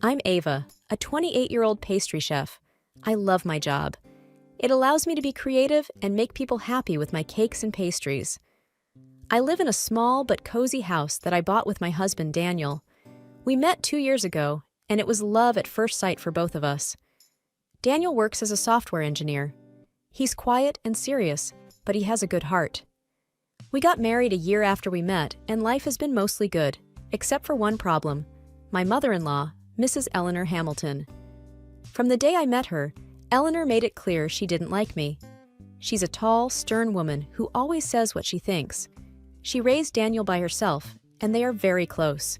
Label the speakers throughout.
Speaker 1: I'm Ava, a 28-year-old pastry chef. I love my job. It allows me to be creative and make people happy with my cakes and pastries. I live in a small but cozy house that I bought with my husband, Daniel. We met 2 years ago, and it was love at first sight for both of us. Daniel works as a software engineer. He's quiet and serious, but he has a good heart. We got married a year after we met, and life has been mostly good, except for one problem: my mother-in-law, Mrs. Eleanor Hamilton. From the day I met her, Eleanor made it clear she didn't like me. She's a tall, stern woman who always says what she thinks. She raised Daniel by herself, and they are very close.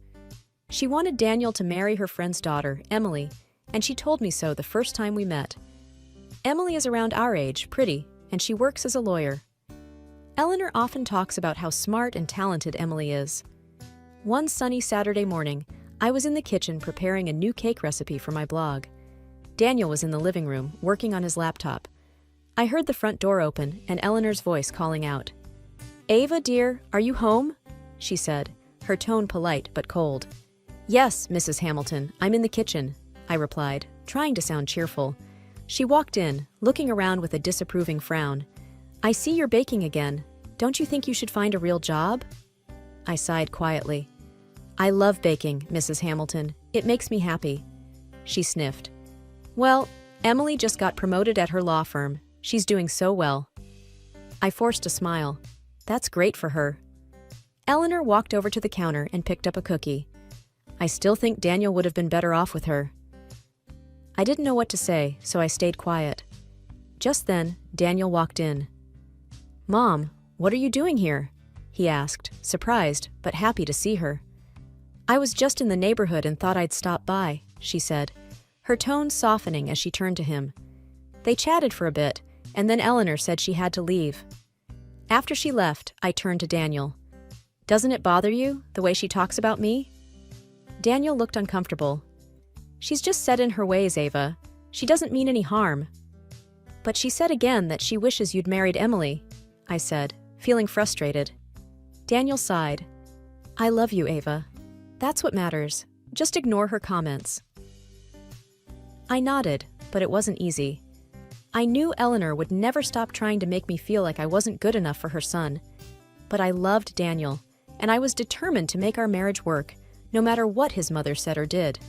Speaker 1: She wanted Daniel to marry her friend's daughter, Emily, and she told me so the first time we met. Emily is around our age, pretty, and she works as a lawyer. Eleanor often talks about how smart and talented Emily is. One sunny Saturday morning, I was in the kitchen preparing a new cake recipe for my blog. Daniel was in the living room, working on his laptop. I heard the front door open and Eleanor's voice calling out. "Ava, dear, are you home?" she said, her tone polite but cold. "Yes, Mrs. Hamilton, I'm in the kitchen," I replied, trying to sound cheerful. She walked in, looking around with a disapproving frown. "I see you're baking again. Don't you think you should find a real job?" I sighed quietly. "I love baking, Mrs. Hamilton. It makes me happy." She sniffed. "Well, Emily just got promoted at her law firm. She's doing so well." I forced a smile. "That's great for her." Eleanor walked over to the counter and picked up a cookie. "I still think Daniel would have been better off with her." I didn't know what to say, so I stayed quiet. Just then, Daniel walked in. "Mom, what are you doing here?" he asked, surprised but happy to see her. "I was just in the neighborhood and thought I'd stop by," she said, her tone softening as she turned to him. They chatted for a bit, and then Eleanor said she had to leave. After she left, I turned to Daniel. "Doesn't it bother you, the way she talks about me?" Daniel looked uncomfortable. "She's just set in her ways, Ava. She doesn't mean any harm." "But she said again that she wishes you'd married Emily," I said, feeling frustrated. Daniel sighed. "I love you, Ava. That's what matters. Just ignore her comments." I nodded, but it wasn't easy. I knew Eleanor would never stop trying to make me feel like I wasn't good enough for her son. But I loved Daniel, and I was determined to make our marriage work, no matter what his mother said or did.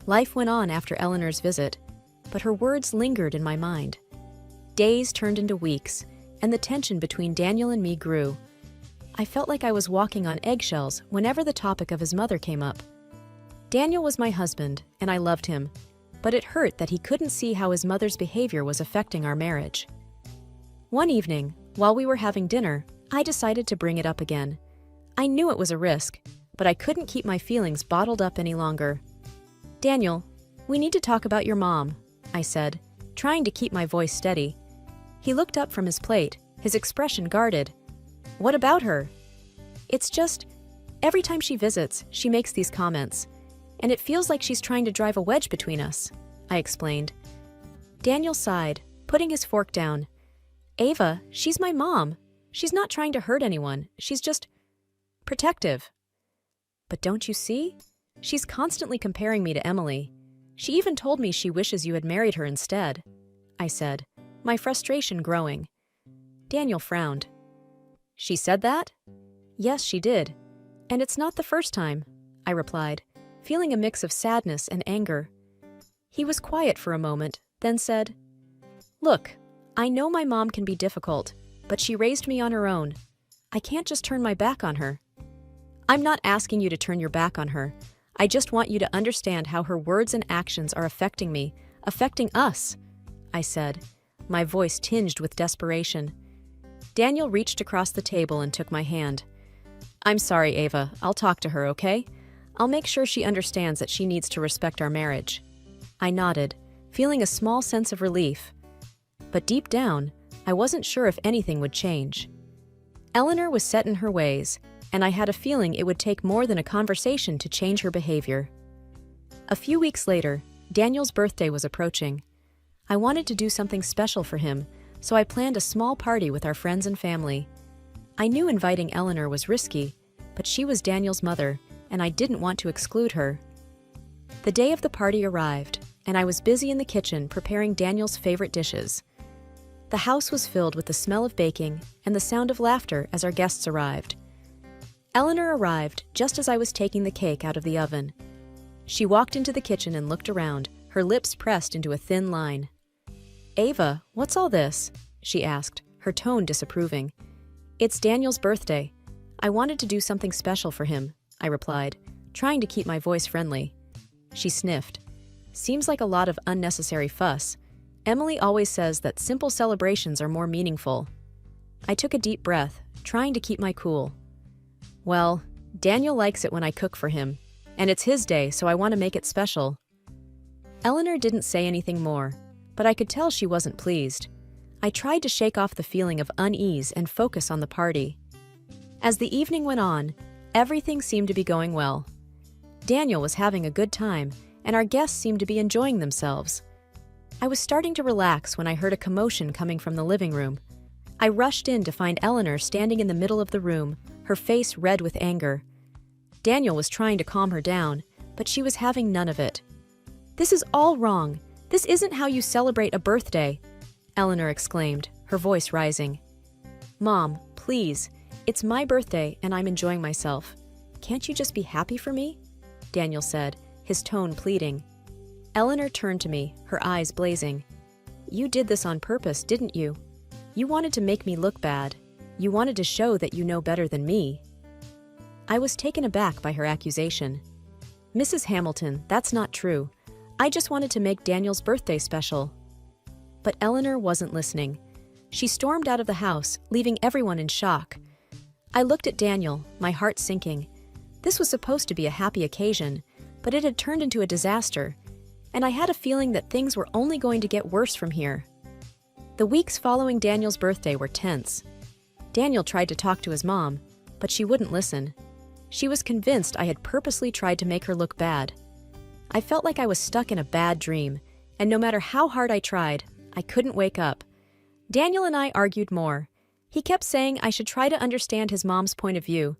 Speaker 1: Life went on after Eleanor's visit, but her words lingered in my mind. Days turned into weeks, and the tension between Daniel and me grew. I felt like I was walking on eggshells whenever the topic of his mother came up. Daniel was my husband, and I loved him, but it hurt that he couldn't see how his mother's behavior was affecting our marriage. One evening, while we were having dinner, I decided to bring it up again. I knew it was a risk, but I couldn't keep my feelings bottled up any longer. "Daniel, we need to talk about your mom," I said, trying to keep my voice steady. He looked up from his plate, his expression guarded. "What about her?" "It's just, every time she visits, she makes these comments, and it feels like she's trying to drive a wedge between us," I explained. Daniel sighed, putting his fork down. "Ava, she's my mom. She's not trying to hurt anyone. She's just protective." "But don't you see? She's constantly comparing me to Emily. She even told me she wishes you had married her instead," I said, my frustration growing. Daniel frowned. "She said that?" "Yes, she did. And it's not the first time," I replied, feeling a mix of sadness and anger. He was quiet for a moment, then said, "Look, I know my mom can be difficult, but she raised me on her own. I can't just turn my back on her." "I'm not asking you to turn your back on her. I just want you to understand how her words and actions are affecting me, affecting us," I said, my voice tinged with desperation. Daniel reached across the table and took my hand. "I'm sorry, Ava. I'll talk to her, okay? I'll make sure she understands that she needs to respect our marriage." I nodded, feeling a small sense of relief. But deep down, I wasn't sure if anything would change. Eleanor was set in her ways, and I had a feeling it would take more than a conversation to change her behavior. A few weeks later, Daniel's birthday was approaching. I wanted to do something special for him, so I planned a small party with our friends and family. I knew inviting Eleanor was risky, but she was Daniel's mother, and I didn't want to exclude her. The day of the party arrived, and I was busy in the kitchen preparing Daniel's favorite dishes. The house was filled with the smell of baking and the sound of laughter as our guests arrived. Eleanor arrived just as I was taking the cake out of the oven. She walked into the kitchen and looked around, her lips pressed into a thin line. "Ava, what's all this?" she asked, her tone disapproving. "It's Daniel's birthday. I wanted to do something special for him," I replied, trying to keep my voice friendly. She sniffed. "Seems like a lot of unnecessary fuss. Emily always says that simple celebrations are more meaningful." I took a deep breath, trying to keep my cool. "Well, Daniel likes it when I cook for him, and it's his day, so I want to make it special." Eleanor didn't say anything more, but I could tell she wasn't pleased. I tried to shake off the feeling of unease and focus on the party. As the evening went on, everything seemed to be going well. Daniel was having a good time, and our guests seemed to be enjoying themselves. I was starting to relax when I heard a commotion coming from the living room. I rushed in to find Eleanor standing in the middle of the room, her face red with anger. Daniel was trying to calm her down, but she was having none of it. "This is all wrong. This isn't how you celebrate a birthday," Eleanor exclaimed, her voice rising. "Mom, please. It's my birthday and I'm enjoying myself. Can't you just be happy for me?" Daniel said, his tone pleading. Eleanor turned to me, her eyes blazing. "You did this on purpose, didn't you? You wanted to make me look bad. You wanted to show that you know better than me." I was taken aback by her accusation. "Mrs. Hamilton, that's not true. I just wanted to make Daniel's birthday special." But Eleanor wasn't listening. She stormed out of the house, leaving everyone in shock. I looked at Daniel, my heart sinking. This was supposed to be a happy occasion, but it had turned into a disaster, and I had a feeling that things were only going to get worse from here. The weeks following Daniel's birthday were tense. Daniel tried to talk to his mom, but she wouldn't listen. She was convinced I had purposely tried to make her look bad. I felt like I was stuck in a bad dream, and no matter how hard I tried, I couldn't wake up. Daniel and I argued more. He kept saying I should try to understand his mom's point of view,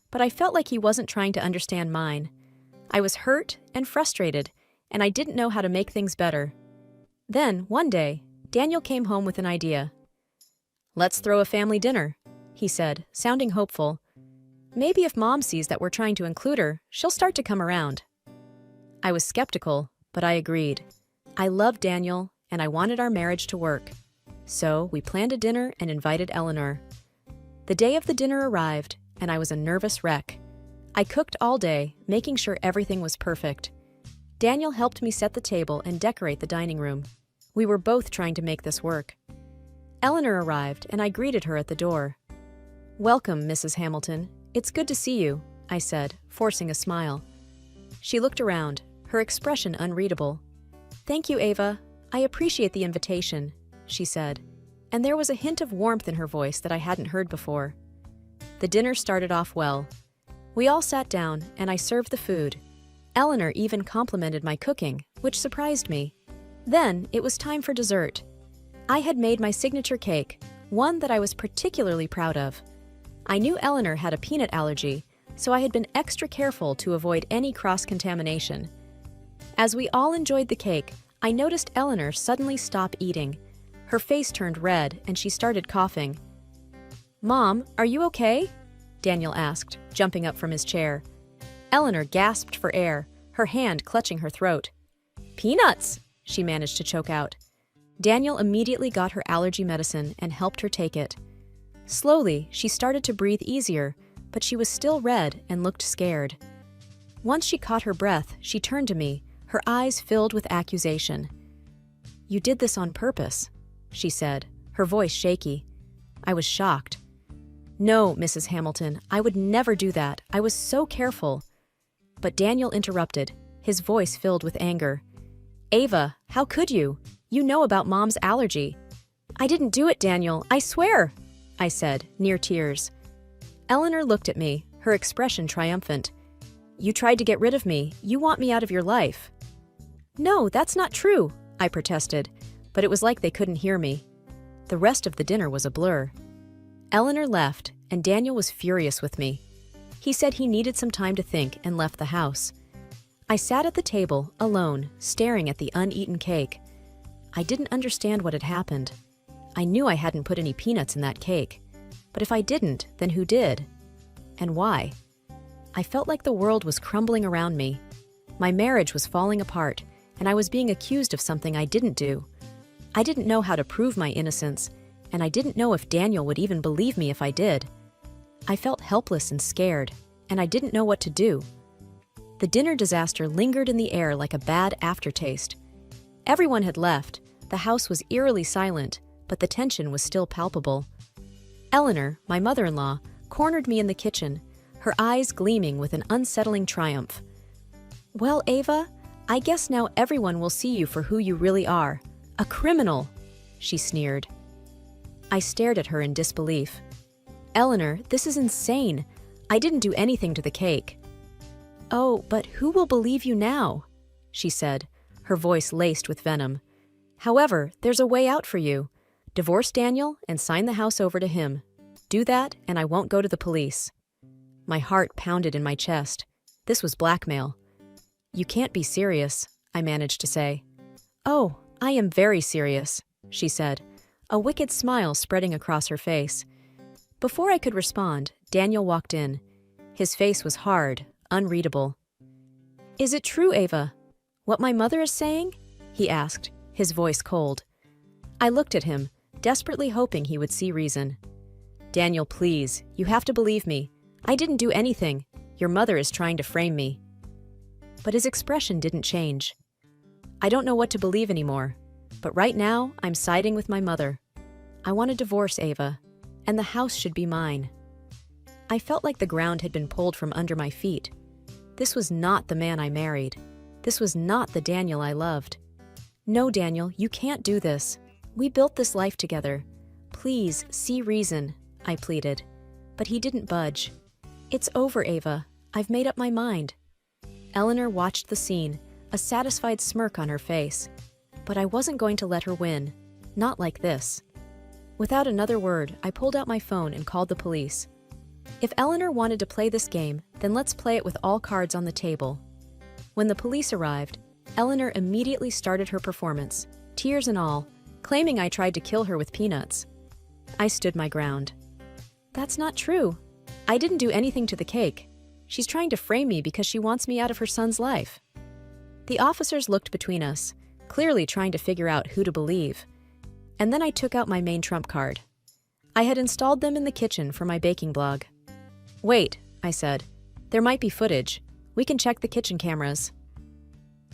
Speaker 1: but I felt like he wasn't trying to understand mine. I was hurt and frustrated, and I didn't know how to make things better. Then, one day, Daniel came home with an idea. "Let's throw a family dinner," he said, sounding hopeful. "Maybe if Mom sees that we're trying to include her, she'll start to come around." I was skeptical, but I agreed. I loved Daniel, and I wanted our marriage to work. So we planned a dinner and invited Eleanor. The day of the dinner arrived, and I was a nervous wreck. I cooked all day, making sure everything was perfect. Daniel helped me set the table and decorate the dining room. We were both trying to make this work. Eleanor arrived, and I greeted her at the door. "Welcome, Mrs. Hamilton. It's good to see you," I said, forcing a smile. She looked around, her expression unreadable. "Thank you, Ava. I appreciate the invitation," she said, and there was a hint of warmth in her voice that I hadn't heard before. The dinner started off well. We all sat down, and I served the food. Eleanor even complimented my cooking, which surprised me. Then it was time for dessert. I had made my signature cake, one that I was particularly proud of. I knew Eleanor had a peanut allergy, so I had been extra careful to avoid any cross-contamination. As we all enjoyed the cake, I noticed Eleanor suddenly stop eating. Her face turned red, and she started coughing. "Mom, are you okay?" Daniel asked, jumping up from his chair. Eleanor gasped for air, her hand clutching her throat. "Peanuts!" she managed to choke out. Daniel immediately got her allergy medicine and helped her take it. Slowly, she started to breathe easier, but she was still red and looked scared. Once she caught her breath, she turned to me, her eyes filled with accusation. "You did this on purpose," she said, her voice shaky. I was shocked. "No, Mrs. Hamilton, I would never do that. I was so careful." But Daniel interrupted, his voice filled with anger. "Ava, how could you? You know about Mom's allergy." "I didn't do it, Daniel, I swear," I said, near tears. Eleanor looked at me, her expression triumphant. "You tried to get rid of me. You want me out of your life." "No, that's not true," I protested, but it was like they couldn't hear me. The rest of the dinner was a blur. Eleanor left, and Daniel was furious with me. He said he needed some time to think and left the house. I sat at the table, alone, staring at the uneaten cake. I didn't understand what had happened. I knew I hadn't put any peanuts in that cake. But if I didn't, then who did? And why? I felt like the world was crumbling around me. My marriage was falling apart, and I was being accused of something I didn't do. I didn't know how to prove my innocence, and I didn't know if Daniel would even believe me if I did. I felt helpless and scared, and I didn't know what to do. The dinner disaster lingered in the air like a bad aftertaste. Everyone had left, the house was eerily silent, but the tension was still palpable. Eleanor, my mother-in-law, cornered me in the kitchen, her eyes gleaming with an unsettling triumph. "Well, Ava, I guess now everyone will see you for who you really are. A criminal," she sneered. I stared at her in disbelief. "Eleanor, this is insane. I didn't do anything to the cake." "Oh, but who will believe you now?" she said, her voice laced with venom. "However, there's a way out for you. Divorce Daniel and sign the house over to him. Do that, and I won't go to the police." My heart pounded in my chest. This was blackmail. "You can't be serious," I managed to say. "Oh, I am very serious," she said, a wicked smile spreading across her face. Before I could respond, Daniel walked in. His face was hard, unreadable. "Is it true, Ava? What my mother is saying?" he asked, his voice cold. I looked at him, desperately hoping he would see reason. "Daniel, please, you have to believe me. I didn't do anything. Your mother is trying to frame me." But his expression didn't change. "I don't know what to believe anymore, but right now I'm siding with my mother. I want a divorce, Ava, and the house should be mine." I felt like the ground had been pulled from under my feet. This was not the man I married. This was not the Daniel I loved. "No, Daniel, you can't do this. We built this life together. Please, see reason," I pleaded. But he didn't budge. "It's over, Ava. I've made up my mind." Eleanor watched the scene, a satisfied smirk on her face. But I wasn't going to let her win. Not like this. Without another word, I pulled out my phone and called the police. If Eleanor wanted to play this game, then let's play it with all cards on the table. When the police arrived, Eleanor immediately started her performance, tears and all, claiming I tried to kill her with peanuts. I stood my ground. "That's not true. I didn't do anything to the cake. She's trying to frame me because she wants me out of her son's life." The officers looked between us, clearly trying to figure out who to believe. And then I took out my main trump card. I had installed them in the kitchen for my baking blog. "Wait," I said. "There might be footage. We can check the kitchen cameras."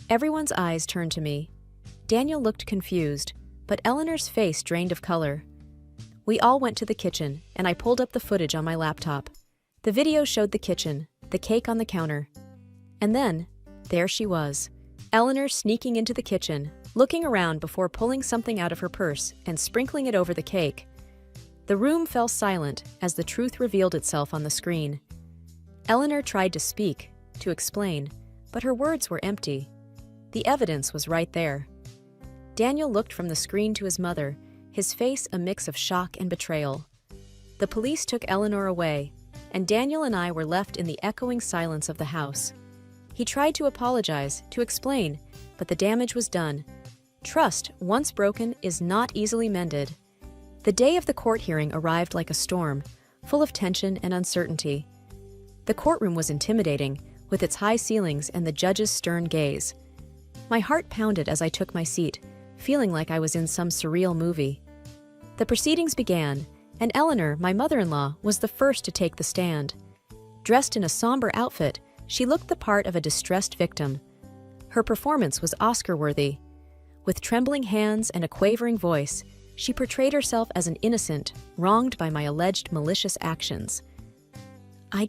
Speaker 1: Everyone's eyes turned to me. Daniel looked confused, but Eleanor's face drained of color. We all went to the kitchen, and I pulled up the footage on my laptop. The video showed the kitchen, the cake on the counter. And then, there she was, Eleanor sneaking into the kitchen, looking around before pulling something out of her purse and sprinkling it over the cake. The room fell silent as the truth revealed itself on the screen. Eleanor tried to speak, to explain, but her words were empty. The evidence was right there. Daniel looked from the screen to his mother, his face a mix of shock and betrayal. The police took Eleanor away, and Daniel and I were left in the echoing silence of the house. He tried to apologize, to explain, but the damage was done. Trust, once broken, is not easily mended. The day of the court hearing arrived like a storm, full of tension and uncertainty. The courtroom was intimidating, with its high ceilings and the judge's stern gaze. My heart pounded as I took my seat, feeling like I was in some surreal movie. The proceedings began, and Eleanor, my mother-in-law, was the first to take the stand. Dressed in a somber outfit, she looked the part of a distressed victim. Her performance was Oscar-worthy. With trembling hands and a quavering voice, she portrayed herself as an innocent, wronged by my alleged malicious actions. I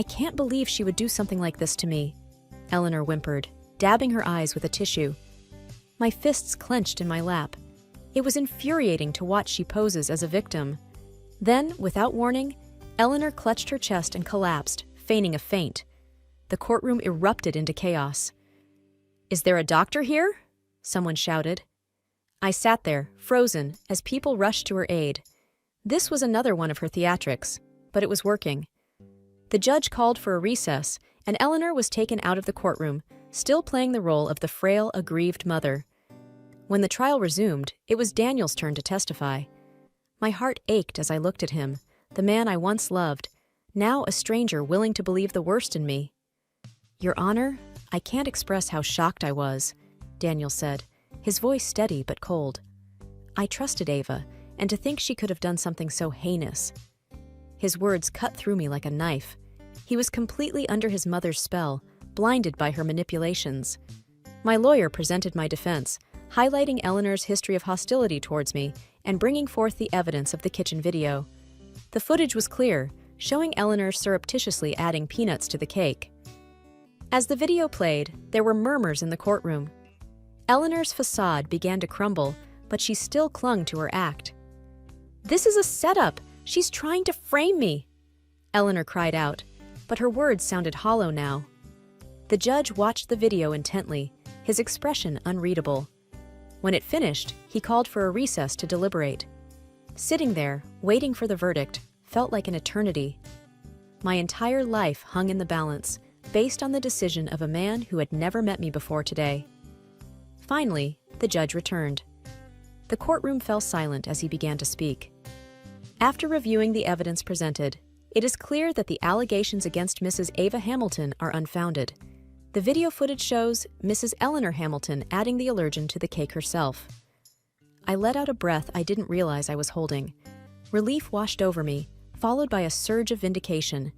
Speaker 1: can't believe she would do something like this to me," Eleanor whimpered, dabbing her eyes with a tissue. My fists clenched in my lap. It was infuriating to watch she poses as a victim. Then, without warning, Eleanor clutched her chest and collapsed, feigning a faint. The courtroom erupted into chaos. "Is there a doctor here?" someone shouted. I sat there, frozen, as people rushed to her aid. This was another one of her theatrics, but it was working. The judge called for a recess, and Eleanor was taken out of the courtroom, still playing the role of the frail, aggrieved mother. When the trial resumed, it was Daniel's turn to testify. My heart ached as I looked at him, the man I once loved, now a stranger willing to believe the worst in me. "Your Honor, I can't express how shocked I was," Daniel said, his voice steady but cold. "I trusted Ava, and to think she could have done something so heinous." His words cut through me like a knife. He was completely under his mother's spell, blinded by her manipulations. My lawyer presented my defense, highlighting Eleanor's history of hostility towards me and bringing forth the evidence of the kitchen video. The footage was clear, showing Eleanor surreptitiously adding peanuts to the cake. As the video played, there were murmurs in the courtroom. Eleanor's facade began to crumble, but she still clung to her act. "This is a setup! She's trying to frame me!" Eleanor cried out, but her words sounded hollow now. The judge watched the video intently, his expression unreadable. When it finished, he called for a recess to deliberate. Sitting there, waiting for the verdict, felt like an eternity. My entire life hung in the balance, based on the decision of a man who had never met me before today. Finally, the judge returned. The courtroom fell silent as he began to speak. After reviewing the evidence presented, it is clear that the allegations against Mrs. Ava Hamilton are unfounded. The video footage shows Mrs. Eleanor Hamilton adding the allergen to the cake herself. I let out a breath I didn't realize I was holding. Relief washed over me, followed by a surge of vindication.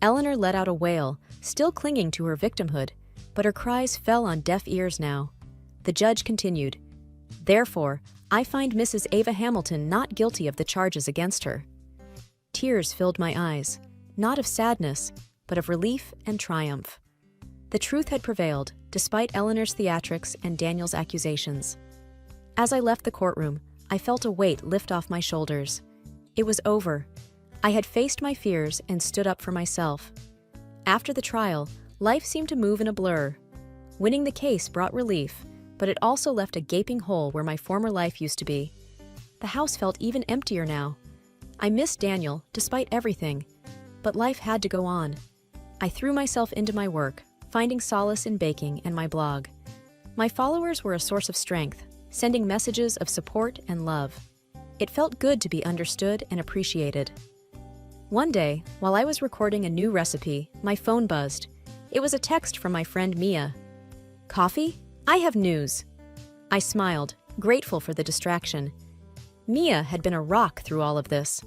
Speaker 1: Eleanor let out a wail, still clinging to her victimhood, but her cries fell on deaf ears now. The judge continued, "Therefore, I find Mrs. Ava Hamilton not guilty of the charges against her." Tears filled my eyes, not of sadness, but of relief and triumph. The truth had prevailed, despite Eleanor's theatrics and Daniel's accusations. As I left the courtroom, I felt a weight lift off my shoulders. It was over. I had faced my fears and stood up for myself. After the trial, life seemed to move in a blur. Winning the case brought relief, but it also left a gaping hole where my former life used to be. The house felt even emptier now. I missed Daniel, despite everything, but life had to go on. I threw myself into my work, finding solace in baking and my blog. My followers were a source of strength, sending messages of support and love. It felt good to be understood and appreciated. One day, while I was recording a new recipe, my phone buzzed. It was a text from my friend Mia. "Coffee? I have news." I smiled, grateful for the distraction. Mia had been a rock through all of this.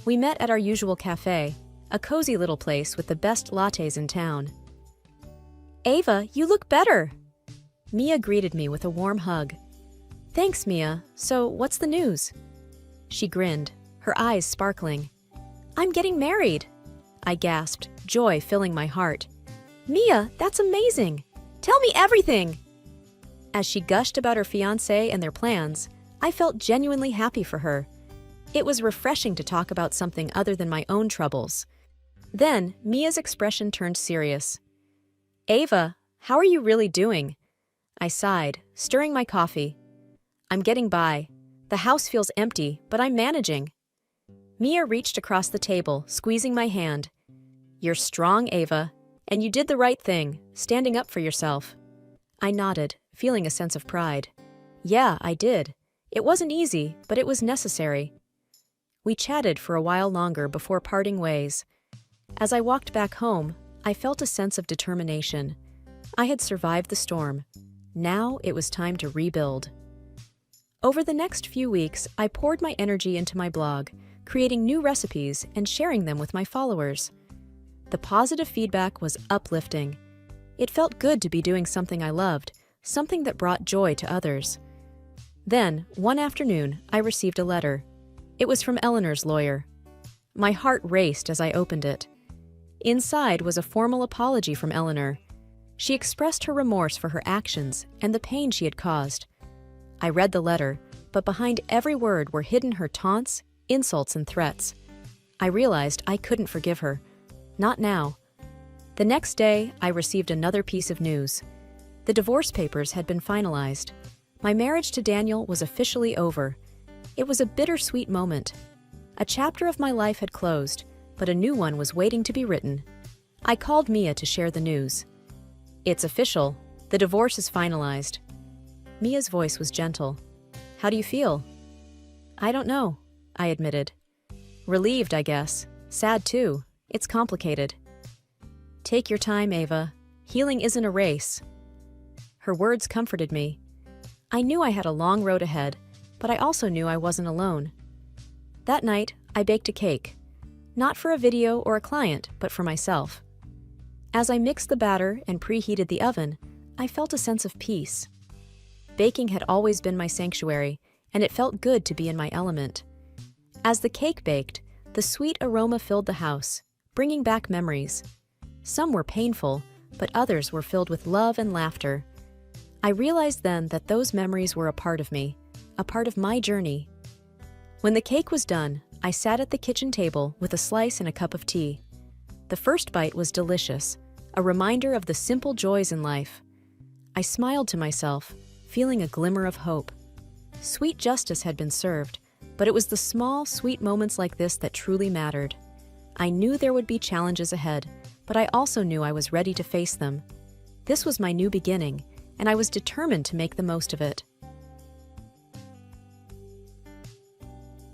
Speaker 1: We met at our usual cafe, a cozy little place with the best lattes in town. "Ava, you look better!" Mia greeted me with a warm hug. "Thanks, Mia. So, what's the news?" She grinned, her eyes sparkling. "I'm getting married!" I gasped, joy filling my heart. "Mia, that's amazing! Tell me everything!" As she gushed about her fiancé and their plans, I felt genuinely happy for her. It was refreshing to talk about something other than my own troubles. Then, Mia's expression turned serious. "Ava, how are you really doing?" I sighed, stirring my coffee. "I'm getting by. The house feels empty, but I'm managing." Mia reached across the table, squeezing my hand. "You're strong, Ava, and you did the right thing, standing up for yourself." I nodded, feeling a sense of pride. "Yeah, I did. It wasn't easy, but it was necessary." We chatted for a while longer before parting ways. As I walked back home, I felt a sense of determination. I had survived the storm. Now it was time to rebuild. Over the next few weeks, I poured my energy into my blog, creating new recipes and sharing them with my followers. The positive feedback was uplifting. It felt good to be doing something I loved, something that brought joy to others. Then, one afternoon, I received a letter. It was from Eleanor's lawyer. My heart raced as I opened it. Inside was a formal apology from Eleanor. She expressed her remorse for her actions and the pain she had caused. I read the letter, but behind every word were hidden her taunts, insults, and threats. I realized I couldn't forgive her. Not now. The next day, I received another piece of news. The divorce papers had been finalized. My marriage to Daniel was officially over. It was a bittersweet moment. A chapter of my life had closed, but a new one was waiting to be written. I called Mia to share the news. It's official. The divorce is finalized. Mia's voice was gentle. How do you feel? I don't know, I admitted. Relieved, I guess. Sad too. It's complicated. Take your time, Ava. Healing isn't a race. Her words comforted me. I knew I had a long road ahead, but I also knew I wasn't alone. That night, I baked a cake. Not for a video or a client, but for myself. As I mixed the batter and preheated the oven, I felt a sense of peace. Baking had always been my sanctuary, and it felt good to be in my element. As the cake baked, the sweet aroma filled the house, bringing back memories. Some were painful, but others were filled with love and laughter. I realized then that those memories were a part of me, a part of my journey. When the cake was done, I sat at the kitchen table with a slice and a cup of tea. The first bite was delicious, a reminder of the simple joys in life. I smiled to myself, feeling a glimmer of hope. Sweet justice had been served, but it was the small, sweet moments like this that truly mattered. I knew there would be challenges ahead, but I also knew I was ready to face them. This was my new beginning, and I was determined to make the most of it.